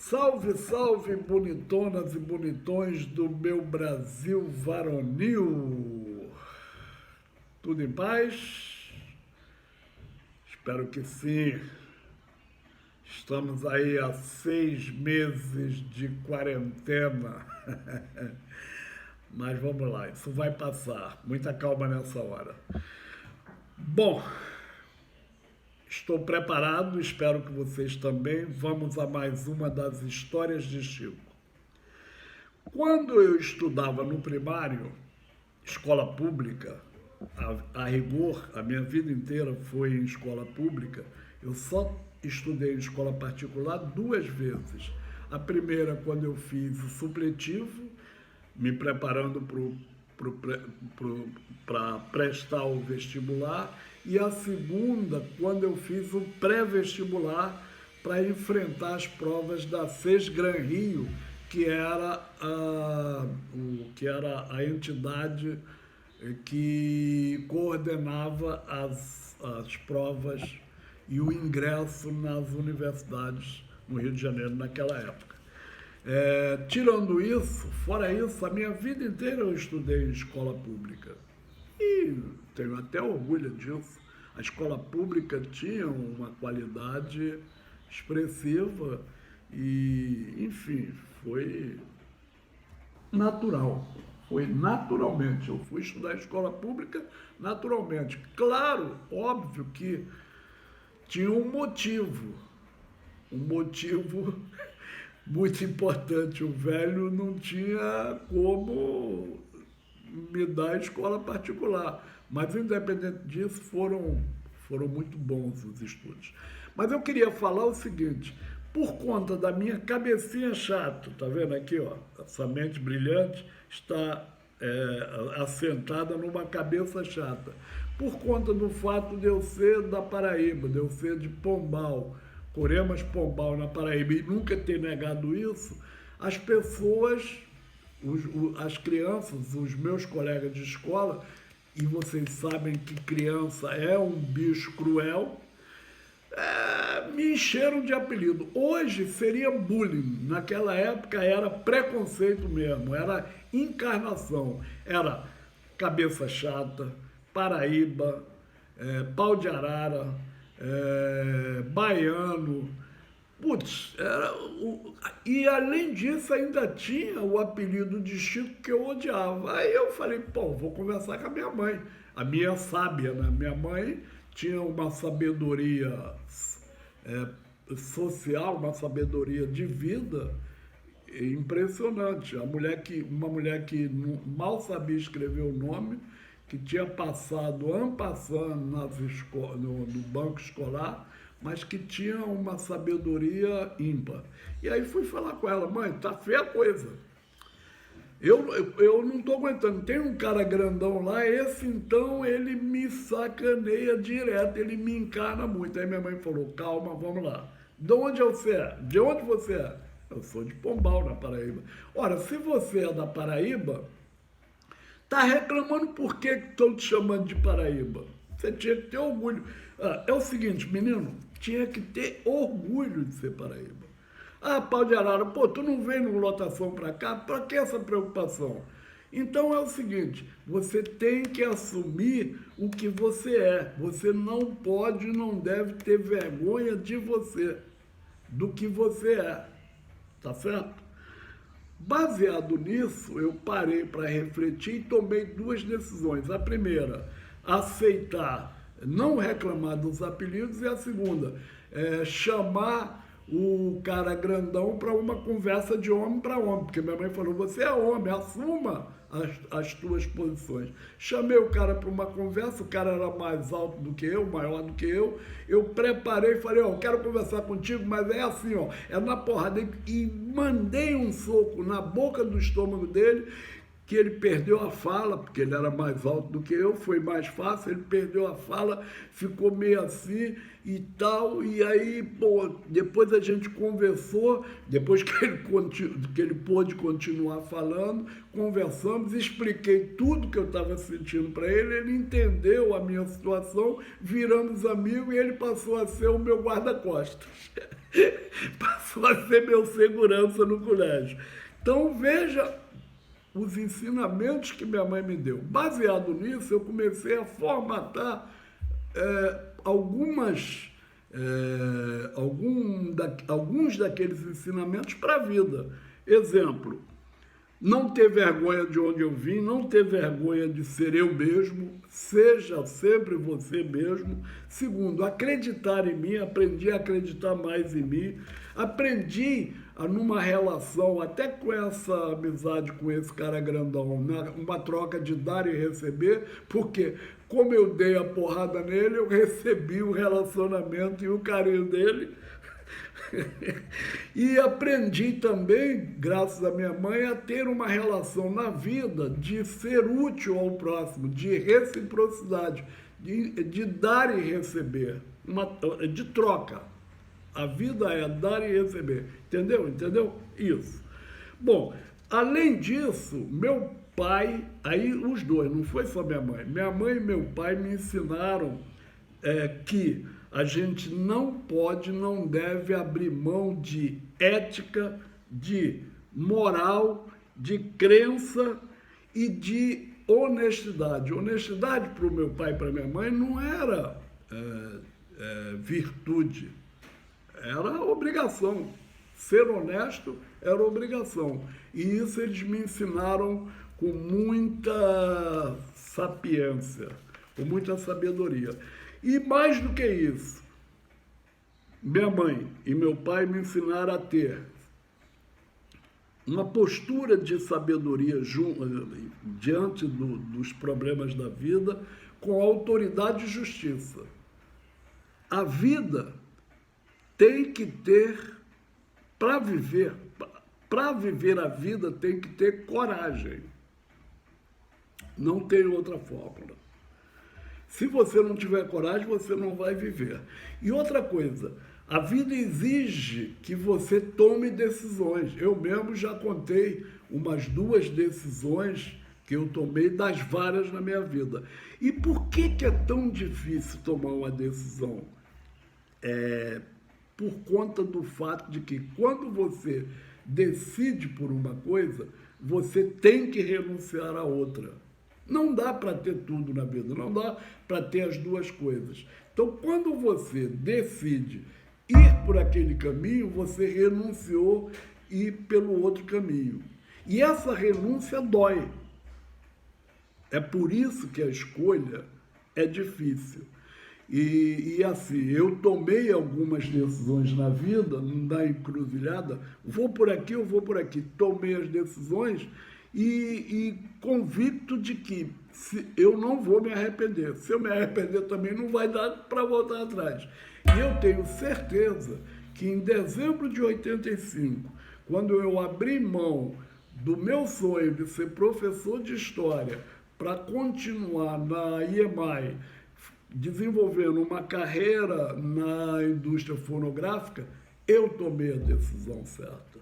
Salve, salve, bonitonas e bonitões do meu Brasil varonil. Tudo em paz? Espero que sim. Estamos aí há 6 meses de quarentena. Mas vamos lá, isso vai passar. Muita calma nessa hora. Bom, estou preparado, espero que vocês também. Vamos a mais uma das histórias de Chico. Quando eu estudava no primário, escola pública, a rigor, a minha vida inteira foi em escola pública, eu só estudei em escola particular 2 vezes. A primeira, quando eu fiz o supletivo, me preparando para prestar o vestibular, e a segunda, quando eu fiz o pré-vestibular para enfrentar as provas da Sesgran Rio, que era a entidade que coordenava as provas e o ingresso nas universidades no Rio de Janeiro naquela época. Tirando isso, fora isso, a minha vida inteira eu estudei em escola pública. E tenho até orgulho disso. A escola pública tinha uma qualidade expressiva e, enfim, foi natural. Foi naturalmente. Eu fui estudar em escola pública naturalmente. Claro, óbvio que tinha um motivo muito importante. O velho não tinha como me dar escola particular, mas independente disso foram muito bons os estudos. Mas eu queria falar o seguinte: por conta da minha cabecinha chata, tá vendo aqui, ó, essa mente brilhante está assentada numa cabeça chata, por conta do fato de eu ser da Paraíba, de eu ser de Pombal, Coremas Pombal na Paraíba, e nunca ter negado isso, as pessoas, as crianças, os meus colegas de escola, e vocês sabem que criança é um bicho cruel, me encheram de apelido. Hoje seria bullying, naquela época era preconceito mesmo, era encarnação, era cabeça chata, Paraíba, pau de arara, baiano. Putz, e além disso ainda tinha o apelido de Chico que eu odiava. Aí eu falei, pô, vou conversar com a minha mãe, a minha sábia, né? Minha mãe tinha uma sabedoria social, uma sabedoria de vida impressionante. Uma mulher que mal sabia escrever o nome, que tinha passado en passant no banco escolar, mas que tinha uma sabedoria ímpar. E aí fui falar com ela, mãe, tá feia a coisa. Eu não estou aguentando. Tem um cara grandão lá, esse então ele me sacaneia direto, ele me encarna muito. Aí minha mãe falou, calma, vamos lá. De onde você é? De onde você é? Eu sou de Pombal, na Paraíba. Ora, se você é da Paraíba, tá reclamando por que estão te chamando de Paraíba? Você tinha que ter orgulho. É o seguinte, menino, tinha que ter orgulho de ser Paraíba. Pau de arara, pô, tu não vem no lotação pra cá? Pra que essa preocupação? Então é o seguinte, você tem que assumir o que você é. Você não pode, não deve ter vergonha de você, do que você é. Tá certo? Baseado nisso, eu parei para refletir e tomei 2 decisões. A primeira, aceitar, não reclamar dos apelidos, e a segunda, chamar o cara grandão para uma conversa de homem para homem, porque minha mãe falou, você é homem, assuma as tuas posições. Chamei o cara para uma conversa, o cara era mais alto do que eu, maior do que eu preparei e falei, eu quero conversar contigo, mas é assim, ó, é na porrada, e mandei um soco na boca do estômago dele, que ele perdeu a fala, porque ele era mais alto do que eu, foi mais fácil, ele perdeu a fala, ficou meio assim e tal, e aí, pô, depois a gente conversou, depois que ele pôde continuar falando, conversamos, expliquei tudo que eu estava sentindo para ele entendeu a minha situação, viramos amigos e ele passou a ser o meu guarda-costas. Passou passou a ser meu segurança no colégio. Então, veja os ensinamentos que minha mãe me deu. Baseado nisso, eu comecei a formatar alguns daqueles ensinamentos para a vida. Exemplo, não ter vergonha de onde eu vim, não ter vergonha de ser eu mesmo, seja sempre você mesmo. Segundo, acreditar em mim, aprendi a acreditar mais em mim, aprendi numa relação, até com essa amizade com esse cara grandão, uma troca de dar e receber, porque como eu dei a porrada nele, eu recebi o relacionamento e o carinho dele. E aprendi também, graças à minha mãe, a ter uma relação na vida de ser útil ao próximo, de reciprocidade, de dar e receber, de troca. A vida é dar e receber. Entendeu? Entendeu? Isso. Bom, além disso, meu pai, aí os dois, não foi só minha mãe e meu pai me ensinaram que a gente não pode, não deve abrir mão de ética, de moral, de crença e de honestidade. Honestidade para o meu pai e para minha mãe não era virtude, era obrigação. Ser honesto era obrigação. E isso eles me ensinaram com muita sapiência, com muita sabedoria. E mais do que isso, minha mãe e meu pai me ensinaram a ter uma postura de sabedoria diante dos problemas da vida, com autoridade e justiça. A vida tem que ter, para viver a vida, tem que ter coragem. Não tem outra fórmula. Se você não tiver coragem, você não vai viver. E outra coisa, a vida exige que você tome decisões. Eu mesmo já contei umas 2 decisões que eu tomei das várias na minha vida. E por que é tão difícil tomar uma decisão? Por conta do fato de que quando você decide por uma coisa, você tem que renunciar a outra. Não dá para ter tudo na vida, não dá para ter as 2 coisas. Então, quando você decide ir por aquele caminho, você renunciou ir pelo outro caminho. E essa renúncia dói. É por isso que a escolha é difícil. E assim, eu tomei algumas decisões na vida, na encruzilhada, vou por aqui, eu vou por aqui. Tomei as decisões e convicto de que eu não vou me arrepender. Se eu me arrepender também não vai dar para voltar atrás. E eu tenho certeza que em dezembro de 85, quando eu abri mão do meu sonho de ser professor de história para continuar na IEMAI, desenvolvendo uma carreira na indústria fonográfica, eu tomei a decisão certa.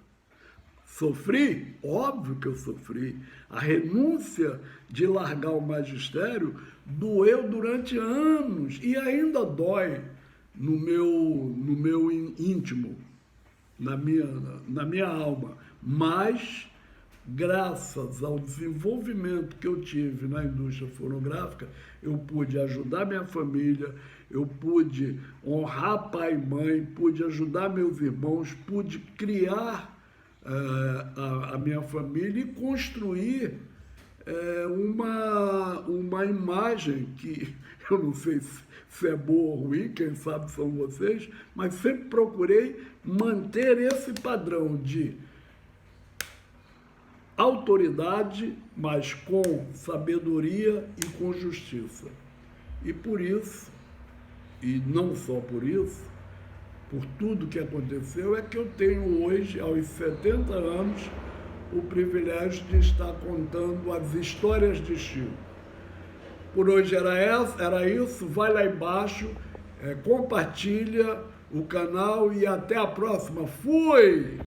Sofri? Óbvio que eu sofri. A renúncia de largar o magistério doeu durante anos e ainda dói no meu íntimo, na minha alma. Mas, graças ao desenvolvimento que eu tive na indústria fonográfica, eu pude ajudar minha família, eu pude honrar pai e mãe, pude ajudar meus irmãos, pude criar a minha família e construir uma imagem que eu não sei se é boa ou ruim, quem sabe são vocês, mas sempre procurei manter esse padrão de autoridade, mas com sabedoria e com justiça. E por isso, e não só por isso, por tudo que aconteceu, é que eu tenho hoje, aos 70 anos, o privilégio de estar contando as histórias de Chico. Por hoje era isso, vai lá embaixo, compartilha o canal e até a próxima. Fui!